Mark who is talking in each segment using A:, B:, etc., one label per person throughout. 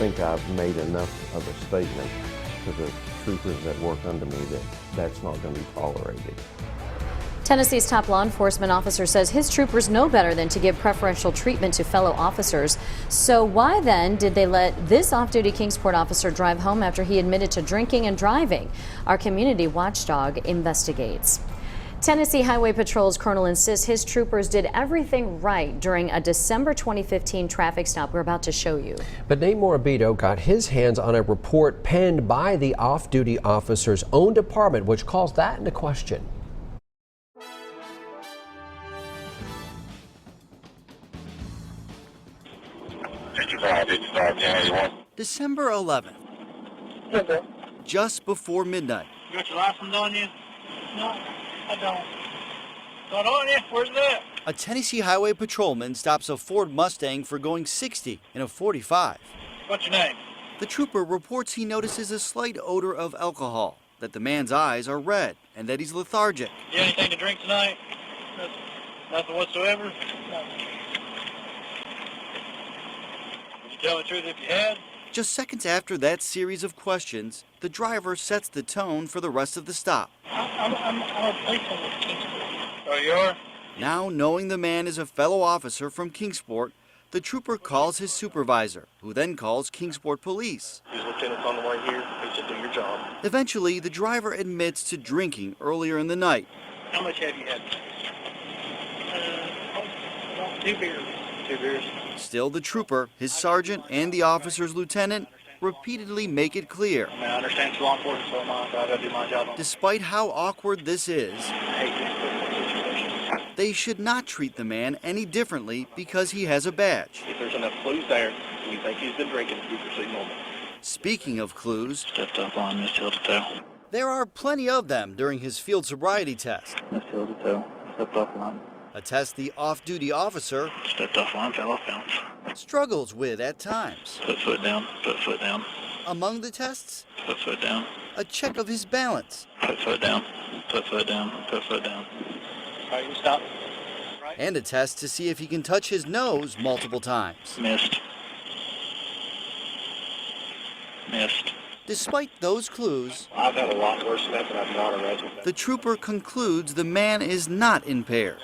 A: think I've made enough of a statement to the troopers that work under me that that's not going to be tolerated.
B: Tennessee's top law enforcement officer says his troopers know better than to give preferential treatment to fellow officers. So why then did they let this off-duty Kingsport officer drive home after he admitted to drinking and driving? Our community watchdog investigates. Tennessee Highway Patrol's colonel insists his troopers did everything right during a December 2015 traffic stop we're about to show you.
C: But Nate Morabito got his hands on a report penned by the off-duty officer's own department, which calls that into question.
D: December 11th, just before midnight.
E: You got your license on you? No, I don't. Not on you? Where's that?
D: A Tennessee Highway patrolman stops a Ford Mustang for going 60 in a 45.
E: What's your name?
D: The trooper reports he notices a slight odor of alcohol, that the man's eyes are red, and that he's lethargic.
E: You have anything to drink tonight? Nothing whatsoever? No. Would you tell the truth if you had?
D: Just seconds after that series of questions, the driver sets the tone for the rest of the stop.
E: I'm a policeman with Kingsport. Oh, you are?
D: Now, knowing the man is a fellow officer from Kingsport, the trooper calls his supervisor, who then calls Kingsport police.
E: These lieutenants on the way here. They should do your job.
D: Eventually, the driver admits to drinking earlier in the night.
E: How much have you had? 2 beers. 2 beers.
D: Still, the trooper, his sergeant, and the officer's lieutenant repeatedly make it clear.
E: I understand it's law enforcement, so I gotta do my job.
D: Despite how awkward this is,
E: I hate this situation.
D: they should not treat the man any differently because he has a badge.
E: If there's enough clues there, and you think he's been drinking, we proceed normal.
D: Speaking of clues,
E: Stepped up on Miss Hill to toe.
D: there are plenty of them during his field sobriety test,
E: Miss Hill to toe. Stepped off line.
D: a test the off-duty officer
E: Stepped off line, fell off bounds.
D: struggles with at times.
E: Put foot down, put foot down,
D: Among the tests,
E: put foot down,
D: a check of his balance
E: put foot down, put foot down, put foot down. All right, you stop.
D: and a test to see if he can touch his nose multiple times.
E: Missed. Missed.
D: Despite those clues,
E: I've had a lot worse than that, but I've not a regiment.
D: the trooper concludes the man is not impaired.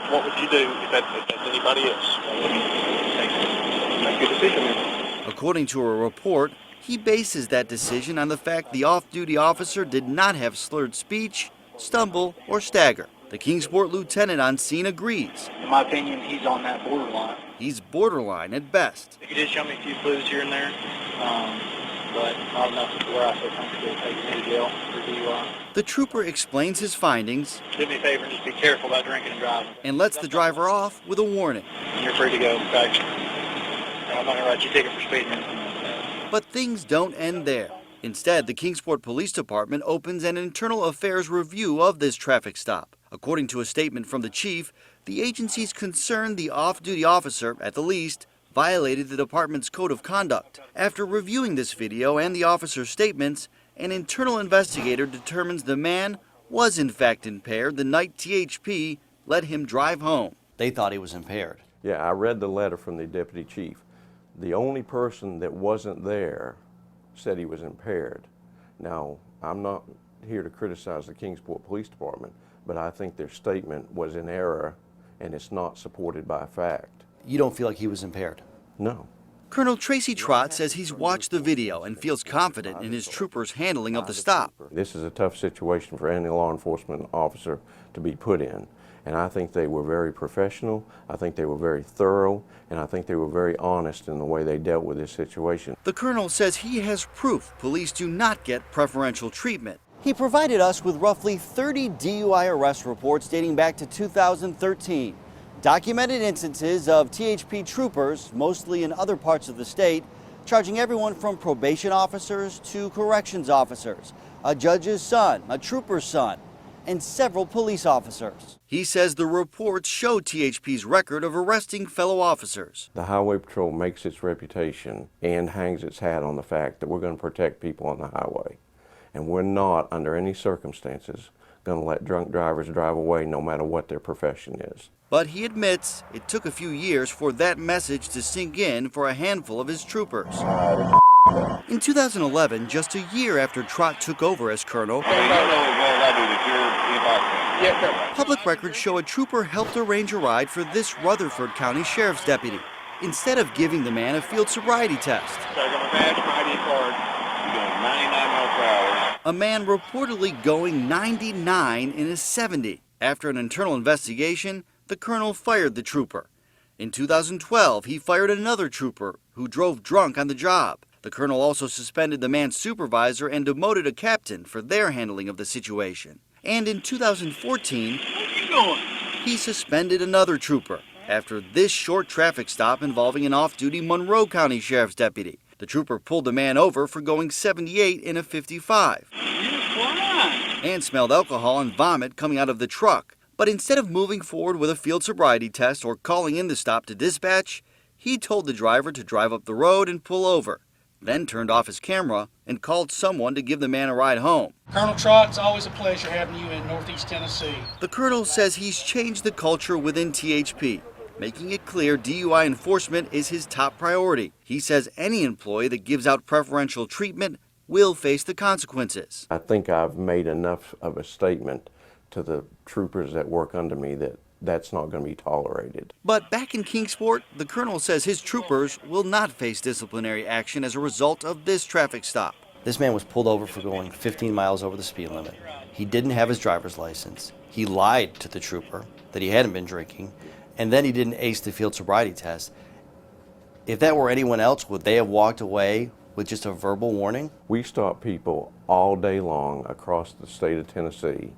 E: What would you do if that's anybody else? Make your decision then.
D: According to a report, he bases that decision on the fact the off-duty officer did not have slurred speech, stumble, or stagger. The Kingsport lieutenant on scene agrees.
E: In my opinion, he's on that borderline.
D: He's borderline at best.
E: He did show me a few clues here and there, but not enough to where I feel comfortable taking me to jail for DUI.
D: The trooper explains his findings
E: Do me a favor and just be careful about drinking and driving.
D: and lets the driver off with a warning.
E: You're free to go. Okay. I'm not going to write you a ticket for speeding or anything like that.
D: But things don't end there. Instead, the Kingsport Police Department opens an internal affairs review of this traffic stop. According to a statement from the chief, the agency's concerned the off-duty officer, at the least, violated the department's code of conduct. After reviewing this video and the officer's statements, an internal investigator determines the man was in fact impaired the night THP let him drive home. They thought he was impaired.
A: Yeah, I read the letter from the deputy chief. The only person that wasn't there said he was impaired. Now, I'm not here to criticize the Kingsport Police Department, but I think their statement was in error and it's not supported by fact.
D: You don't feel like he was impaired?
A: No.
D: Colonel Tracy Trott says he's watched the video and feels confident in his troopers' handling of the stop.
A: This is a tough situation for any law enforcement officer to be put in. And I think they were very professional, I think they were very thorough, and I think they were very honest in the way they dealt with this situation.
D: The colonel says he has proof police do not get preferential treatment. He provided us with roughly 30 DUI arrest reports dating back to 2013. Documented instances of THP troopers, mostly in other parts of the state, charging everyone from probation officers to corrections officers, a judge's son, a trooper's son, and several police officers. He says the reports show THP's record of arresting fellow officers.
A: The Highway Patrol makes its reputation and hangs its hat on the fact that we're going to protect people on the highway. And we're not, under any circumstances, going to let drunk drivers drive away no matter what their profession is.
D: But he admits it took a few years for that message to sink in for a handful of his troopers. In 2011, just a year after Trott took over as colonel, public records show a trooper helped arrange a ride for this Rutherford County Sheriff's deputy, instead of giving the man a field sobriety test. A man reportedly going 99 in a 70. After an internal investigation, the colonel fired the trooper. In 2012, he fired another trooper who drove drunk on the job. The colonel also suspended the man's supervisor and demoted a captain for their handling of the situation. And in 2014, he suspended another trooper after this short traffic stop involving an off-duty Monroe County Sheriff's deputy. The trooper pulled the man over for going 78 in a 55 and smelled alcohol and vomit coming out of the truck. But instead of moving forward with a field sobriety test or calling in the stop to dispatch, he told the driver to drive up the road and pull over, then turned off his camera and called someone to give the man a ride home.
F: Colonel Trott, it's always a pleasure having you in Northeast Tennessee.
D: The colonel says he's changed the culture within THP, making it clear DUI enforcement is his top priority. He says any employee that gives out preferential treatment will face the consequences.
A: I think I've made enough of a statement to the troopers that work under me that that's not going to be tolerated.
D: But back in Kingsport, the colonel says his troopers will not face disciplinary action as a result of this traffic stop. This man was pulled over for going 15 miles over the speed limit. He didn't have his driver's license. He lied to the trooper that he hadn't been drinking, and then he didn't ace the field sobriety test. If that were anyone else, would they have walked away with just a verbal warning?
A: We stop people all day long across the state of Tennessee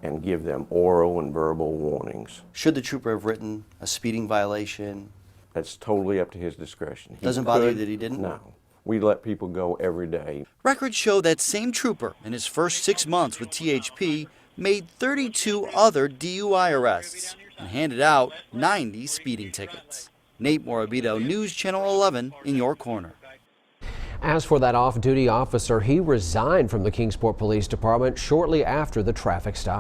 A: and give them oral and verbal warnings.
D: Should the trooper have written a speeding violation?
A: That's totally up to his discretion.
D: Doesn't bother you that he didn't?
A: No. We let people go every day.
D: Records show that same trooper, in his first 6 months with THP, made 32 other DUI arrests and handed out 90 speeding tickets. Nate Morabito, News Channel 11, in your corner.
C: As for that off-duty officer, he resigned from the Kingsport Police Department shortly after the traffic stop.